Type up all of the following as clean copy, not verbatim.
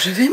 je vais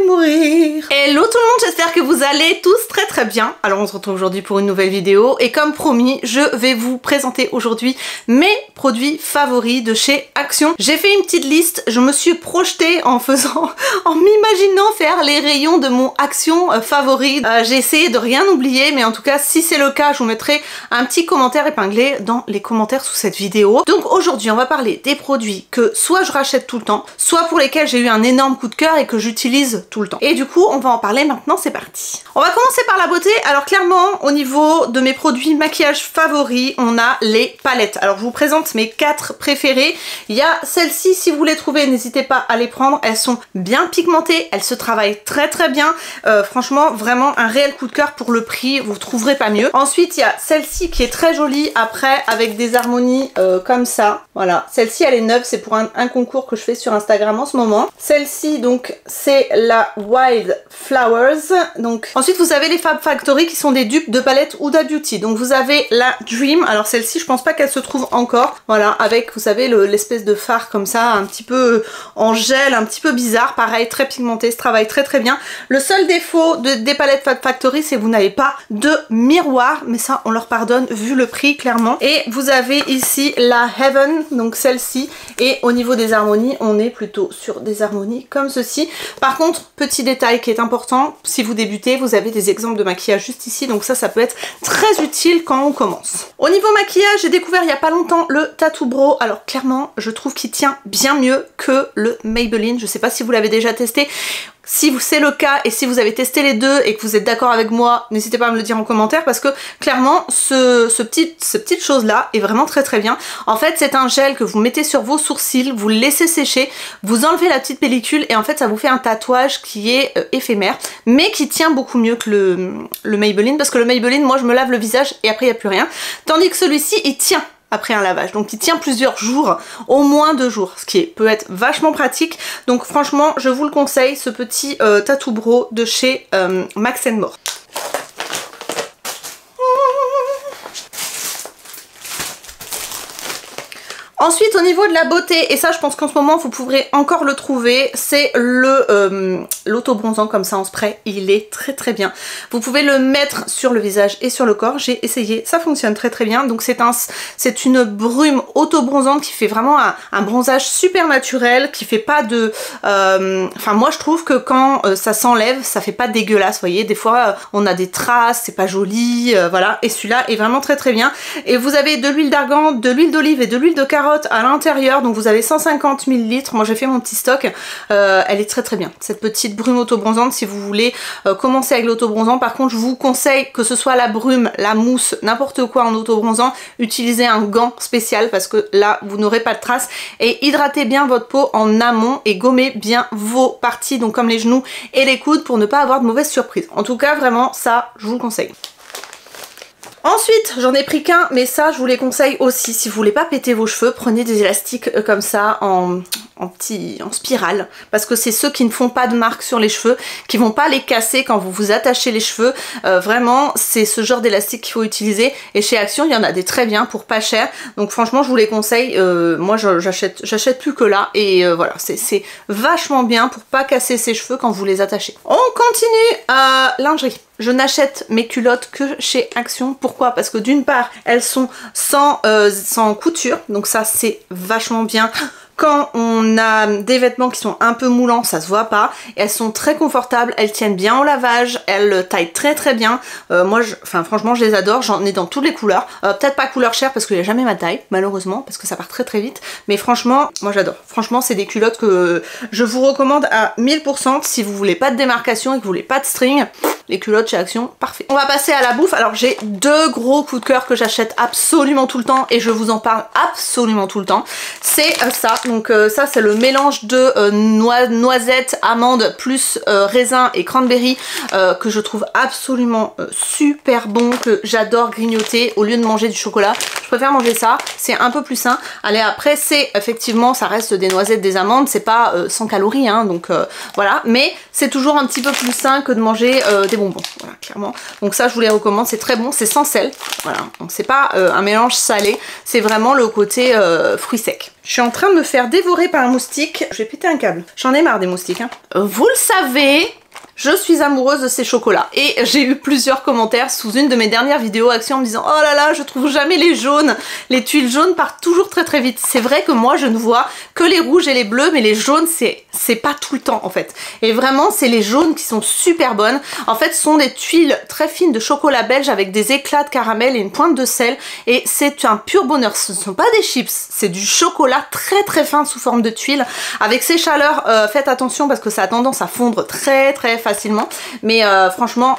mourir. Hello tout le monde, j'espère que vous allez tous très bien. Alors on se retrouve aujourd'hui pour une nouvelle vidéo et comme promis, je vais vous présenter aujourd'hui mes produits favoris de chez Action. J'ai fait une petite liste, je me suis projetée en m'imaginant faire les rayons de mon Action favori. J'ai essayé de rien oublier, mais en tout cas si c'est le cas, je vous mettrai un petit commentaire épinglé dans les commentaires sous cette vidéo. Donc aujourd'hui on va parler des produits que soit je rachète tout le temps, soit pour lesquels j'ai eu un énorme coup de cœur et que j'utilise tout le temps. Et du coup on va en parler maintenant, c'est parti. On va commencer par la beauté. Alors clairement au niveau de mes produits maquillage favoris, on a les palettes. Alors je vous présente mes 4 préférées. Il y a celles-ci, si vous les trouvez n'hésitez pas à les prendre, elles sont bien pigmentées, elles se travaillent très bien. Franchement vraiment un réel coup de cœur pour le prix, vous trouverez pas mieux. Ensuite il y a celle-ci qui est très jolie après avec des harmonies comme ça. Voilà, celle-ci elle est neuve, c'est pour un concours que je fais sur Instagram en ce moment. Celle-ci donc c'est la Wild Flowers. Donc ensuite vous avez les Fab Factory qui sont des dupes de palettes Huda Beauty. Donc vous avez la Dream, alors celle-ci je pense pas qu'elle se trouve encore. Voilà, avec vous savez l'espèce de fard comme ça, un petit peu en gel, un petit peu bizarre, pareil très pigmenté, se travaille très bien. Le seul défaut des palettes Fab Factory c'est que vous n'avez pas de miroir, mais ça on leur pardonne vu le prix clairement. Et vous avez ici la Heaven, donc celle-ci, et au niveau des harmonies on est plutôt sur des harmonies comme ceci. Par contre petit détail qui est important, si vous débutez vous avez des exemples de maquillage juste ici, donc ça peut être très utile quand on commence. Au niveau maquillage j'ai découvert il y a pas longtemps le Tattoo Brow. Alors clairement je trouve qu'il tient bien mieux que le Maybelline, je sais pas si vous l'avez déjà testé. Si c'est le cas et si vous avez testé les deux et que vous êtes d'accord avec moi, n'hésitez pas à me le dire en commentaire parce que clairement cette petite chose là est vraiment très bien. En fait c'est un gel que vous mettez sur vos sourcils, vous le laissez sécher, vous enlevez la petite pellicule et en fait ça vous fait un tatouage qui est éphémère mais qui tient beaucoup mieux que le Maybelline, parce que le Maybelline moi je me lave le visage et après il n'y a plus rien, tandis que celui-ci il tient après un lavage, donc il tient plusieurs jours, au moins 2 jours, ce qui peut être vachement pratique. Donc franchement je vous le conseille, ce petit Tattoo Brow de chez Max & More. Ensuite au niveau de la beauté, et ça je pense qu'en ce moment vous pourrez encore le trouver, c'est l'auto-bronzant comme ça en spray, il est très bien. Vous pouvez le mettre sur le visage et sur le corps, j'ai essayé, ça fonctionne très bien. Donc c'est une brume auto-bronzante qui fait vraiment un bronzage super naturel, qui fait pas de... Enfin moi je trouve que quand ça s'enlève, ça fait pas dégueulasse, vous voyez, des fois on a des traces, c'est pas joli, voilà, et celui-là est vraiment très bien. Et vous avez de l'huile d'argan, de l'huile d'olive et de l'huile de carotte à l'intérieur, donc vous avez 150 ml, moi j'ai fait mon petit stock, elle est très bien, cette petite brume auto-bronzante si vous voulez commencer avec l'auto-bronzant. Par contre je vous conseille que ce soit la brume, la mousse, n'importe quoi en auto-bronzant, utilisez un gant spécial parce que là vous n'aurez pas de traces, et hydratez bien votre peau en amont et gommez bien vos parties, donc comme les genoux et les coudes, pour ne pas avoir de mauvaises surprises. En tout cas vraiment ça je vous le conseille. Ensuite, j'en ai pris qu'un, mais ça je vous les conseille aussi. Si vous voulez pas péter vos cheveux, prenez des élastiques comme ça en spirale, parce que c'est ceux qui ne font pas de marque sur les cheveux, qui vont pas les casser quand vous vous attachez les cheveux. Vraiment, c'est ce genre d'élastique qu'il faut utiliser. Et chez Action, il y en a des très bien pour pas cher. Donc franchement, je vous les conseille. Moi, j'achète plus que là. Et voilà, c'est vachement bien pour pas casser ses cheveux quand vous les attachez. On continue. Lingerie. Je n'achète mes culottes que chez Action. Pourquoi? Parce que d'une part, elles sont sans couture, donc ça c'est vachement bien. Quand on a des vêtements qui sont un peu moulants, ça se voit pas. Elles sont très confortables, elles tiennent bien au lavage, elles taillent très bien. Moi, franchement, je les adore. J'en ai dans toutes les couleurs. Peut-être pas couleur chère parce qu'il n'y a jamais ma taille, malheureusement, parce que ça part très vite. Mais franchement, moi j'adore. Franchement, c'est des culottes que je vous recommande à 1000%. Si vous voulez pas de démarcation et que vous voulez pas de string, les culottes chez Action, parfait. On va passer à la bouffe. Alors j'ai 2 gros coups de cœur que j'achète absolument tout le temps et je vous en parle absolument tout le temps. C'est ça. Donc ça c'est le mélange de noisettes, amandes plus raisin et cranberry que je trouve absolument super bon, que j'adore grignoter au lieu de manger du chocolat. Je préfère manger ça, c'est un peu plus sain. Allez, après c'est effectivement, ça reste des noisettes, des amandes, c'est pas 100 calories hein, donc voilà, mais c'est toujours un petit peu plus sain que de manger des des bonbons, voilà, clairement. Donc ça, je vous les recommande, c'est très bon, c'est sans sel, voilà. Donc c'est pas un mélange salé, c'est vraiment le côté fruits secs. Je suis en train de me faire dévorer par un moustique. Je vais péter un câble. J'en ai marre des moustiques, hein. Vous le savez, je suis amoureuse de ces chocolats et j'ai eu plusieurs commentaires sous une de mes dernières vidéos Action en me disant oh là là, je trouve jamais les jaunes, les tuiles jaunes partent toujours très très vite. C'est vrai que moi je ne vois que les rouges et les bleus, mais les jaunes c'est pas tout le temps en fait. Et vraiment c'est les jaunes qui sont super bonnes. En fait ce sont des tuiles très fines de chocolat belge avec des éclats de caramel et une pointe de sel et c'est un pur bonheur. Ce ne sont pas des chips, c'est du chocolat très très fin sous forme de tuiles. Avec ces chaleurs, faites attention parce que ça a tendance à fondre très très facilement, mais franchement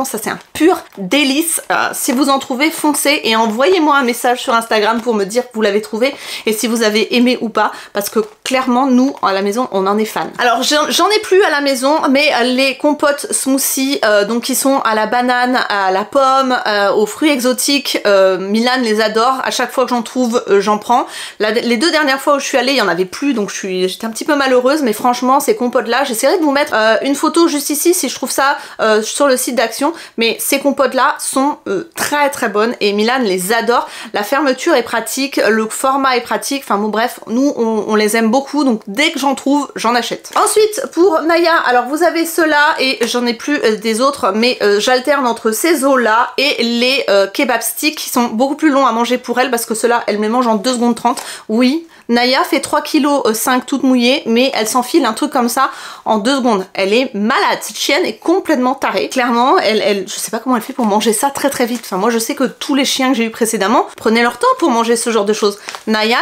ça c'est un pur délice. Si vous en trouvez, foncez et envoyez-moi un message sur Instagram pour me dire que vous l'avez trouvé et si vous avez aimé ou pas, parce que clairement nous à la maison on en est fan. Alors j'en ai plus à la maison, mais les compotes smoothie donc qui sont à la banane, à la pomme, aux fruits exotiques, Milan les adore, à chaque fois que j'en trouve j'en prends. Les 2 dernières fois où je suis allée il y en avait plus, donc j'étais un petit peu malheureuse, mais franchement ces compotes là, j'essaierai de vous mettre une photo juste ici si je trouve ça sur le site d'Action, mais ces compotes là sont très très bonnes et Milan les adore. La fermeture est pratique, le format est pratique, enfin bon bref, nous on les aime beaucoup, donc dès que j'en trouve j'en achète. Ensuite pour Naya, alors vous avez ceux-là et j'en ai plus des autres, mais j'alterne entre ces os là et les kebab sticks qui sont beaucoup plus longs à manger pour elle parce que ceux-là elle me les mange en 2 secondes 30. Oui, Naya fait 3,5 kg toute mouillée, mais elle s'enfile un truc comme ça en 2 secondes. Elle est malade, cette chienne est complètement tarée. Clairement, je sais pas comment elle fait pour manger ça très très vite. Enfin moi je sais que tous les chiens que j'ai eu précédemment prenaient leur temps pour manger ce genre de choses. Naya,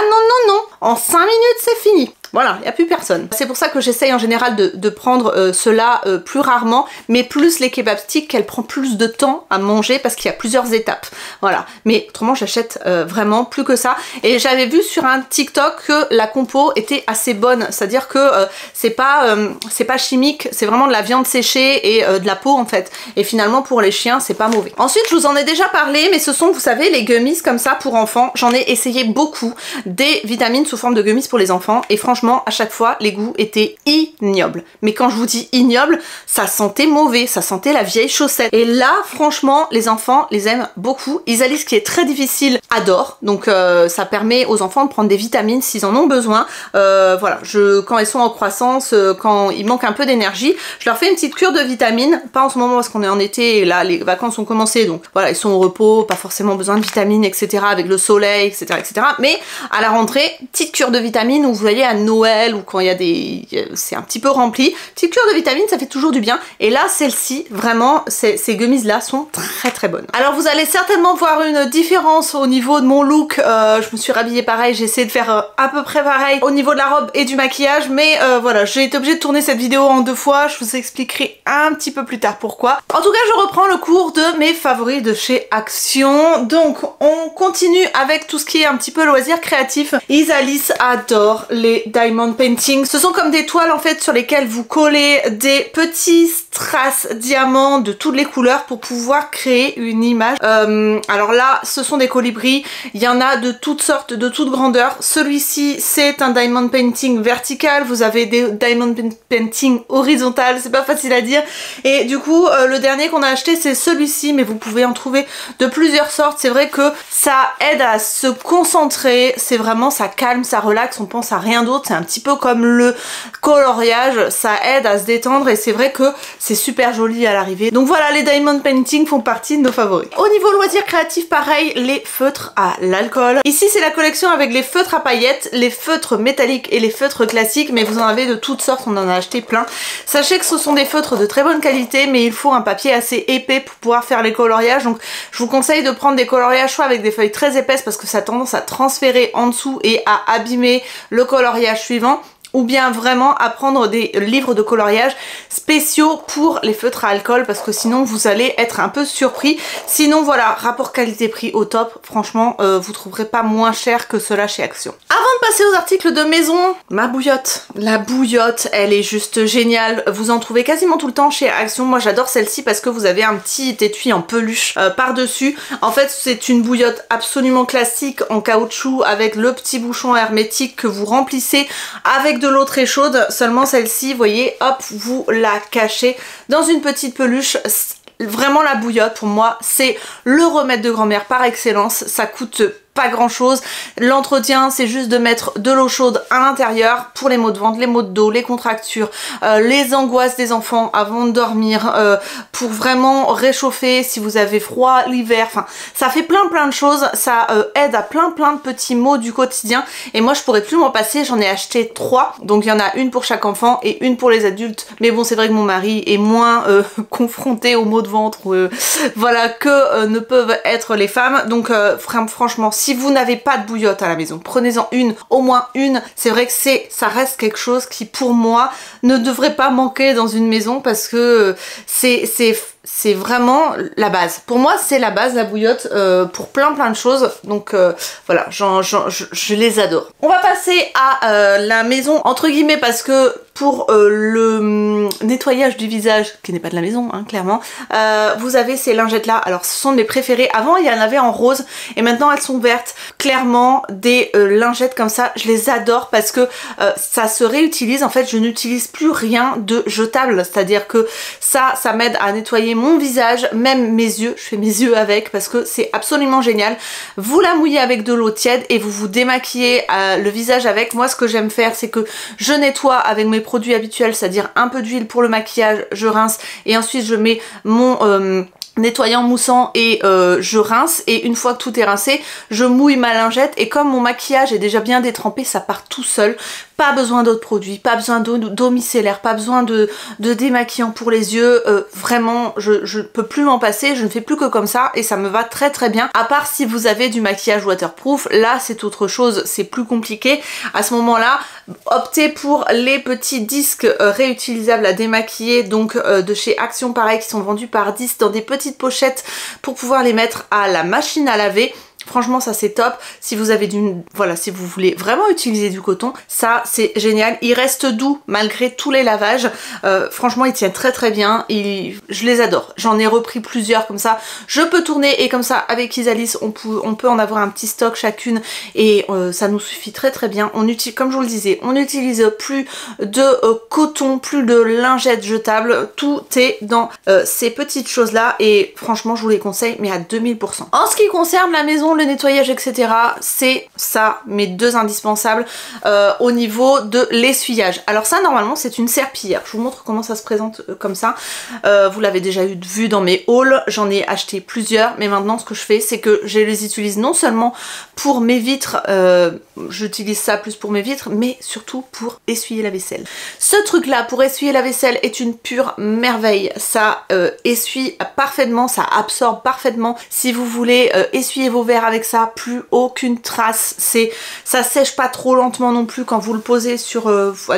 non, en 5 minutes c'est fini. Voilà, il n'y a plus personne. C'est pour ça que j'essaye en général de prendre cela plus rarement, mais plus les kebab sticks, qu'elle prend plus de temps à manger parce qu'il y a plusieurs étapes. Voilà, mais autrement j'achète vraiment plus que ça. Et j'avais vu sur un TikTok que la compo était assez bonne, c'est-à-dire que c'est pas chimique, c'est vraiment de la viande séchée et de la peau en fait. Et finalement pour les chiens c'est pas mauvais. Ensuite je vous en ai déjà parlé, mais ce sont, vous savez, les gummies comme ça pour enfants. J'en ai essayé beaucoup, des vitamines sous forme de gummies pour les enfants, et franchement à chaque fois les goûts étaient ignobles. Mais quand je vous dis ignoble, ça sentait mauvais, ça sentait la vieille chaussette. Et là franchement les enfants les aiment beaucoup. Isalis, qui est très difficile, adore, donc ça permet aux enfants de prendre des vitamines s'ils en ont besoin. Voilà, quand ils sont en croissance, quand il manque un peu d'énergie, je leur fais une petite cure de vitamines, pas en ce moment parce qu'on est en été et là les vacances ont commencé, donc voilà, ils sont au repos, pas forcément besoin de vitamines, etc., avec le soleil, etc., mais à la rentrée, petite cure de vitamines où vous voyez à Noël ou quand il y a c'est un petit peu rempli, petite cure de vitamines, ça fait toujours du bien. Et là celle-ci, vraiment ces gummies là sont très très bonnes. Alors vous allez certainement voir une différence au niveau de mon look. Je me suis rhabillée pareil, j'ai essayé de faire à peu près pareil au niveau de la robe et du maquillage, mais voilà, j'ai été obligée de tourner cette vidéo en 2 fois, je vous expliquerai un petit peu plus tard pourquoi. En tout cas je reprends le cours de mes favoris de chez Action. Donc on continue avec tout ce qui est un petit peu loisir créatif. Isalis adore les diamond painting. Ce sont comme des toiles en fait sur lesquelles vous collez des petits strass diamants de toutes les couleurs pour pouvoir créer une image. Alors là ce sont des colibris, il y en a de toutes sortes, de toutes grandeurs. Celui-ci c'est un diamond painting vertical, vous avez des diamond painting horizontal, c'est pas facile à dire, et du coup le dernier qu'on a acheté c'est celui-ci, mais vous pouvez en trouver de plusieurs sortes. C'est vrai que ça aide à se concentrer, c'est vraiment, ça calme, ça relaxe, on pense à rien d'autre, c'est un petit peu comme le coloriage, ça aide à se détendre et c'est vrai que c'est super joli à l'arrivée. Donc voilà, les diamond painting font partie de nos favoris. Au niveau loisirs créatifs, pareil, les feutres à l'alcool. Ici c'est la collection avec les feutres à paillettes, les feutres métalliques et les feutres classiques, mais vous en avez de toutes sortes, on en a acheté plein. Sachez que ce sont des feutres de très bonne qualité, mais il faut un papier assez épais pour pouvoir faire les coloriages, donc je vous conseille de prendre des coloriages soit avec des feuilles très épaisses parce que ça a tendance à transférer en dessous et à abîmer le coloriage suivant, ou bien vraiment à prendre des livres de coloriage spéciaux pour les feutres à alcool parce que sinon vous allez être un peu surpris. Sinon voilà, rapport qualité-prix au top, franchement vous trouverez pas moins cher que cela chez Action. Avant de passer aux articles de maison, ma bouillotte. La bouillotte, elle est juste géniale, vous en trouvez quasiment tout le temps chez Action. Moi j'adore celle-ci parce que vous avez un petit étui en peluche par-dessus. En fait c'est une bouillotte absolument classique en caoutchouc avec le petit bouchon hermétique que vous remplissez avec de de l'eau très chaude, seulement celle-ci, vous voyez, hop, vous la cachez dans une petite peluche. Vraiment la bouillotte pour moi c'est le remède de grand-mère par excellence, ça coûte pas grand chose, l'entretien c'est juste de mettre de l'eau chaude à l'intérieur pour les maux de ventre, les maux de dos, les contractures, les angoisses des enfants avant de dormir, pour vraiment réchauffer si vous avez froid l'hiver, enfin ça fait plein de choses, ça aide à plein de petits maux du quotidien et moi je pourrais plus m'en passer, j'en ai acheté 3, donc il y en a une pour chaque enfant et une pour les adultes, mais bon c'est vrai que mon mari est moins confronté aux maux de ventre voilà que ne peuvent être les femmes, donc franchement si vous n'avez pas de bouillotte à la maison, prenez-en une, au moins une. C'est vrai que ça reste quelque chose qui pour moi ne devrait pas manquer dans une maison parce que c'est vraiment la base. Pour moi c'est la base la bouillotte pour plein de choses, donc voilà, je les adore. On va passer à la maison entre guillemets parce que pour le nettoyage du visage, qui n'est pas de la maison hein, clairement, vous avez ces lingettes là, alors ce sont de mes préférées, avant il y en avait en rose et maintenant elles sont vertes. Clairement des lingettes comme ça, je les adore parce que ça se réutilise, en fait je n'utilise plus rien de jetable, c'est-à-dire que ça m'aide à nettoyer mon visage, même mes yeux, je fais mes yeux avec parce que c'est absolument génial. Vous la mouillez avec de l'eau tiède et vous vous démaquillez le visage avec. Moi ce que j'aime faire c'est que je nettoie avec mes produits habituels, c'est-à-dire un peu d'huile pour le maquillage, je rince et ensuite je mets mon nettoyant moussant et je rince et une fois que tout est rincé je mouille ma lingette et comme mon maquillage est déjà bien détrempé ça part tout seul, pas besoin d'autres produits, pas besoin d'eau micellaire, pas besoin de démaquillant pour les yeux, vraiment je peux plus m'en passer, je ne fais plus que comme ça et ça me va très bien, à part si vous avez du maquillage waterproof, là c'est autre chose, c'est plus compliqué. À ce moment là optez pour les petits disques réutilisables à démaquiller, donc de chez Action pareil, qui sont vendus par 10 dans des petites pochettes pour pouvoir les mettre à la machine à laver. Franchement ça c'est top, si vous avez voilà, si vous voulez vraiment utiliser du coton, ça c'est génial, il reste doux malgré tous les lavages, franchement il tient très bien, je les adore, j'en ai repris plusieurs comme ça, je peux tourner et comme ça avec Isalis on peut en avoir un petit stock chacune et ça nous suffit très bien. On utilise, comme je vous le disais, on n'utilise plus de coton, plus de lingettes jetables, tout est dans ces petites choses là et franchement je vous les conseille mais à 2000%. En ce qui concerne la maison, le nettoyage etc, c'est ça mes deux indispensables au niveau de l'essuyage. Alors ça normalement c'est une serpillière, je vous montre comment ça se présente comme ça, vous l'avez déjà vu dans mes hauls, j'en ai acheté plusieurs mais maintenant ce que je fais c'est que je les utilise non seulement pour mes vitres, j'utilise ça plus pour mes vitres mais surtout pour essuyer la vaisselle. Ce truc là pour essuyer la vaisselle est une pure merveille, ça essuie parfaitement, ça absorbe parfaitement. Si vous voulez essuyer vos verres avec ça, plus aucune trace, ça sèche pas trop lentement non plus quand vous le posez sur vous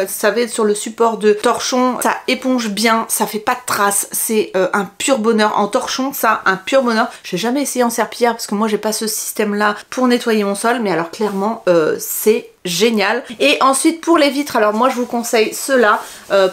savez, sur le support de torchon, ça éponge bien, ça fait pas de traces, c'est un pur bonheur. En torchon ça, un pur bonheur. J'ai jamais essayé en serpillière parce que moi j'ai pas ce système là pour nettoyer mon sol, mais alors clairement c'est génial. Et ensuite pour les vitres, alors moi je vous conseille ceux-là,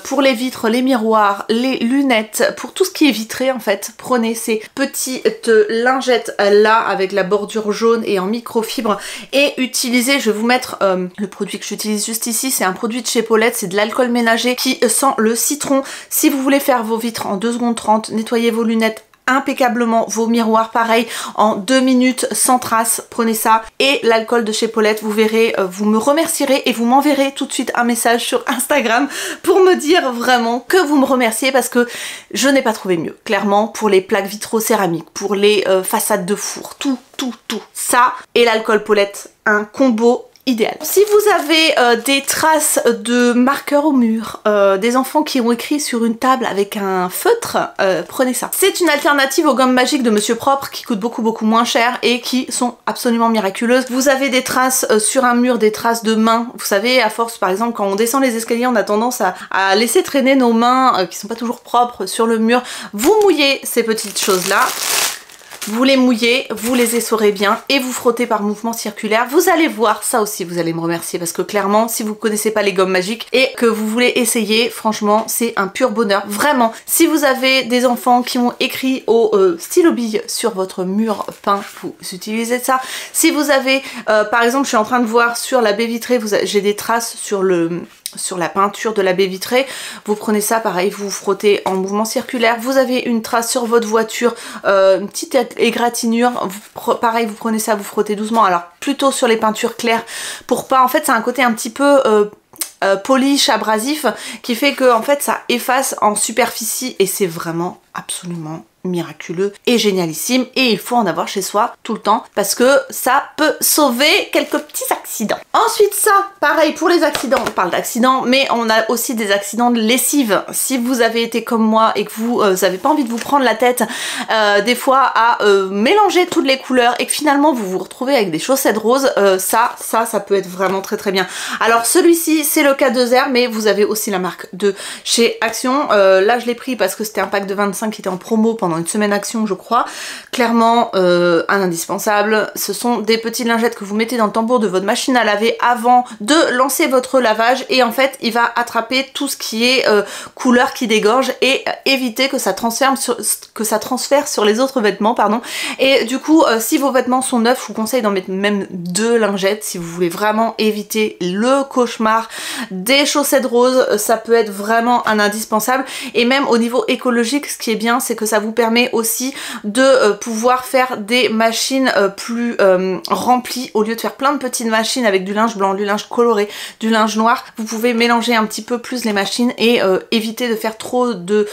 pour les vitres, les miroirs, les lunettes, pour tout ce qui est vitré en fait, prenez ces petites lingettes là avec la bordure jaune et en microfibre et utilisez, je vais vous mettre le produit que j'utilise juste ici, c'est un produit de chez Paulette, c'est de l'alcool ménager qui sent le citron. Si vous voulez faire vos vitres en 2 secondes 30, nettoyer vos lunettes impeccablement, vos miroirs pareil en 2 minutes sans trace, prenez ça et l'alcool de chez Paulette, vous verrez, vous me remercierez et vous m'enverrez tout de suite un message sur Instagram pour me dire vraiment que vous me remerciez parce que je n'ai pas trouvé mieux, clairement, pour les plaques vitrocéramiques, pour les façades de four, tout ça et l'alcool Paulette, un combo idéal. Si vous avez des traces de marqueurs au mur, des enfants qui ont écrit sur une table avec un feutre, prenez ça. C'est une alternative aux gommes magiques de Monsieur Propre qui coûtent beaucoup moins cher et qui sont absolument miraculeuses. Vous avez des traces sur un mur, des traces de mains. Vous savez, à force par exemple quand on descend les escaliers on a tendance à laisser traîner nos mains qui sont pas toujours propres sur le mur. Vous mouillez ces petites choses là. vous les mouillez, vous les essorez bien et vous frottez par mouvement circulaire. Vous allez voir, ça aussi vous allez me remercier parce que clairement si vous connaissez pas les gommes magiques et que vous voulez essayer, franchement c'est un pur bonheur, vraiment. Si vous avez des enfants qui ont écrit au stylo bille sur votre mur peint, vous utilisez ça. Si vous avez, par exemple je suis en train de voir sur la baie vitrée, j'ai des traces sur la peinture de la baie vitrée, vous prenez ça pareil, vous frottez en mouvement circulaire. Vous avez une trace sur votre voiture, une petite égratignure, pareil vous prenez ça, vous frottez doucement, alors plutôt sur les peintures claires pour pas, en fait c'est un côté un petit peu polish, abrasif, qui fait que en fait ça efface en superficie et c'est vraiment absolument miraculeux et génialissime et il faut en avoir chez soi tout le temps parce que ça peut sauver quelques petits accidents. Ensuite ça, pareil pour les accidents, on parle d'accidents mais on a aussi des accidents de lessive. Si vous avez été comme moi et que vous n'avez pas envie de vous prendre la tête des fois à mélanger toutes les couleurs et que finalement vous vous retrouvez avec des chaussettes roses, ça peut être vraiment très très bien. Alors celui-ci c'est le K2R mais vous avez aussi la marque de chez Action. Là je l'ai pris parce que c'était un pack de 25 qui était en promo pendant une semaine Action je crois. Clairement un indispensable. Ce sont des petites lingettes que vous mettez dans le tambour de votre machine à laver avant de lancer votre lavage et en fait il va attraper tout ce qui est couleur qui dégorge et éviter que ça transfère sur les autres vêtements, pardon. Et du coup si vos vêtements sont neufs, je vous conseille d'en mettre même 2 lingettes si vous voulez vraiment éviter le cauchemar des chaussettes roses. Ça peut être vraiment un indispensable et même au niveau écologique ce qui est bien c'est que ça vous permet aussi de pouvoir faire des machines plus remplies au lieu de faire plein de petites machines avec du linge blanc, du linge coloré, du linge noir. Vous pouvez mélanger un petit peu plus les machines et éviter de faire trop de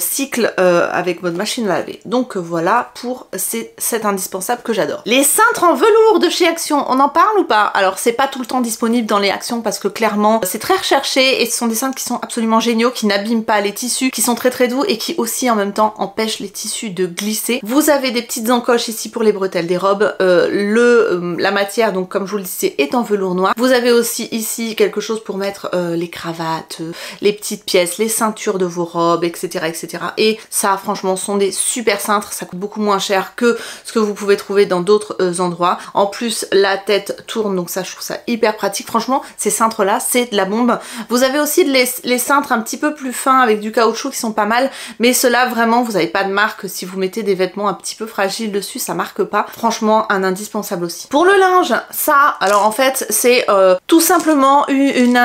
cycles avec votre machine à laver. Donc voilà pour cet indispensable que j'adore. Les cintres en velours de chez Action, on en parle ou pas? Alors c'est pas tout le temps disponible dans les Actions parce que clairement c'est très recherché et ce sont des cintres qui sont absolument géniaux, qui n'abîment pas les tissus, qui sont très très doux et qui aussi en même temps empêche les tissus de glisser. Vous avez des petites encoches ici pour les bretelles des robes. La matière, donc comme je vous le disais, est en velours noir. Vous avez aussi ici quelque chose pour mettre les cravates, les petites pièces, les ceintures de vos robes, etc. etc. Et ça, franchement, sont des super cintres. Ça coûte beaucoup moins cher que ce que vous pouvez trouver dans d'autres endroits. En plus, la tête tourne, donc ça, je trouve ça hyper pratique. Franchement, ces cintres-là, c'est de la bombe. Vous avez aussi les cintres un petit peu plus fins avec du caoutchouc qui sont pas mal, mais ceux-là, vraiment, vous n'avez pas de marque. Si vous mettez des vêtements un petit peu fragiles dessus, ça marque pas. Franchement, un indispensable aussi. Pour le linge, ça, alors en fait, c'est tout simplement une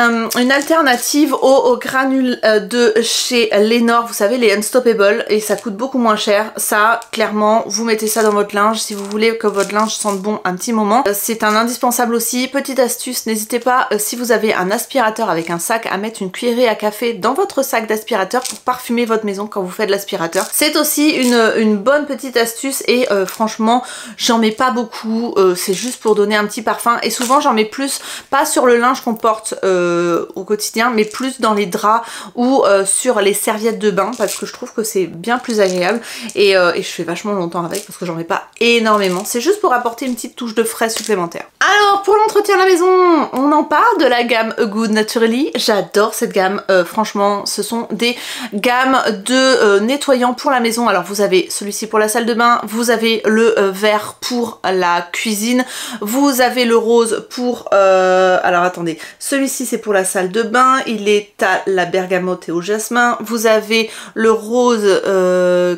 alternative aux granules de chez Lenor, vous savez, les Unstoppable, et ça coûte beaucoup moins cher. Ça, clairement, vous mettez ça dans votre linge si vous voulez que votre linge sente bon un petit moment. C'est un indispensable aussi. Petite astuce, n'hésitez pas, si vous avez un aspirateur avec un sac, à mettre une cuillerée à café dans votre sac d'aspirateur pour parfumer votre maison quand vous faites de l'aspirateur. C'est aussi une bonne petite astuce et franchement, j'en mets pas beaucoup, c'est juste pour donner un petit parfum et souvent j'en mets plus, pas sur le linge qu'on porte au quotidien, mais plus dans les draps ou sur les serviettes de bain parce que je trouve que c'est bien plus agréable et je fais vachement longtemps avec parce que j'en mets pas énormément. C'est juste pour apporter une petite touche de frais supplémentaire. Alors pour l'entretien de la maison, on en parle de la gamme A Good Naturally. J'adore cette gamme, franchement ce sont des gammes de nettoyants pour la maison. Alors vous avez celui-ci pour la salle de bain, vous avez le vert pour la cuisine, vous avez le rose pour... alors attendez, celui-ci c'est pour la salle de bain, il est à la bergamote et au jasmin, vous avez le rose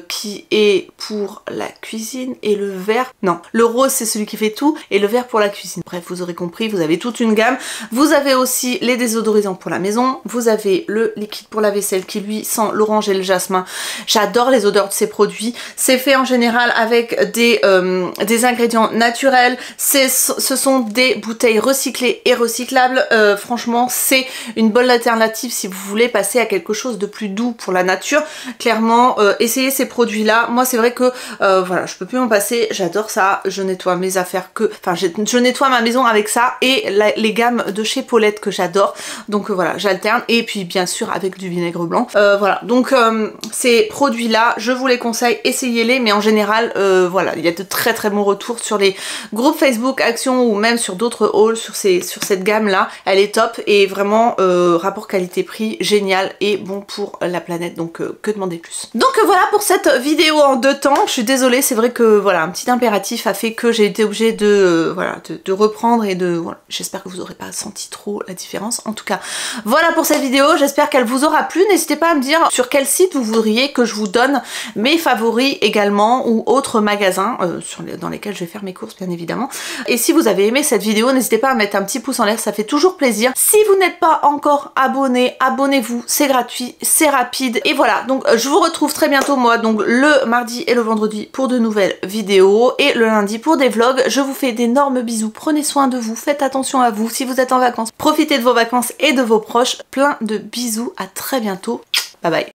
qui est pour la cuisine et le vert... Non, le rose c'est celui qui fait tout et le vert pour la cuisine. Bref, vous aurez compris, vous avez toute une gamme. Vous avez aussi les désodorisants pour la maison, vous avez le liquide pour la vaisselle qui lui sent l'orange et le jasmin. J'adore les odeurs de ces produits. C'est fait en général avec des ingrédients naturels. Ce sont des bouteilles recyclées et recyclables. Franchement, c'est une bonne alternative si vous voulez passer à quelque chose de plus doux pour la nature. Clairement, essayez ces produits-là. Moi, c'est vrai que voilà, je peux plus m'en passer. J'adore ça. Je nettoie mes affaires enfin, je nettoie ma maison avec ça et les gammes de chez Paulette que j'adore. Donc voilà, j'alterne. Et puis bien sûr avec du vinaigre blanc. Voilà, donc c'est produits là, je vous les conseille, essayez-les, mais en général voilà, il y a de très bons retours sur les groupes Facebook Action ou même sur d'autres hauls sur cette gamme là, elle est top et vraiment rapport qualité-prix génial et bon pour la planète, donc que demander plus. Donc voilà pour cette vidéo en 2 temps, je suis désolée, c'est vrai que voilà, un petit impératif a fait que j'ai été obligée de voilà, de reprendre et de voilà, j'espère que vous n'aurez pas senti trop la différence. En tout cas, voilà pour cette vidéo, j'espère qu'elle vous aura plu, n'hésitez pas à me dire sur quel site vous voudriez que je vous donne mes favoris également ou autres magasins dans lesquels je vais faire mes courses bien évidemment. Et si vous avez aimé cette vidéo, n'hésitez pas à mettre un petit pouce en l'air, ça fait toujours plaisir. Si vous n'êtes pas encore abonné, abonnez-vous, c'est gratuit, c'est rapide. Et voilà, donc je vous retrouve très bientôt moi, donc le mardi et le vendredi pour de nouvelles vidéos et le lundi pour des vlogs. Je vous fais d'énormes bisous, prenez soin de vous, faites attention à vous. Si vous êtes en vacances, profitez de vos vacances et de vos proches. Plein de bisous, à très bientôt. Bye bye.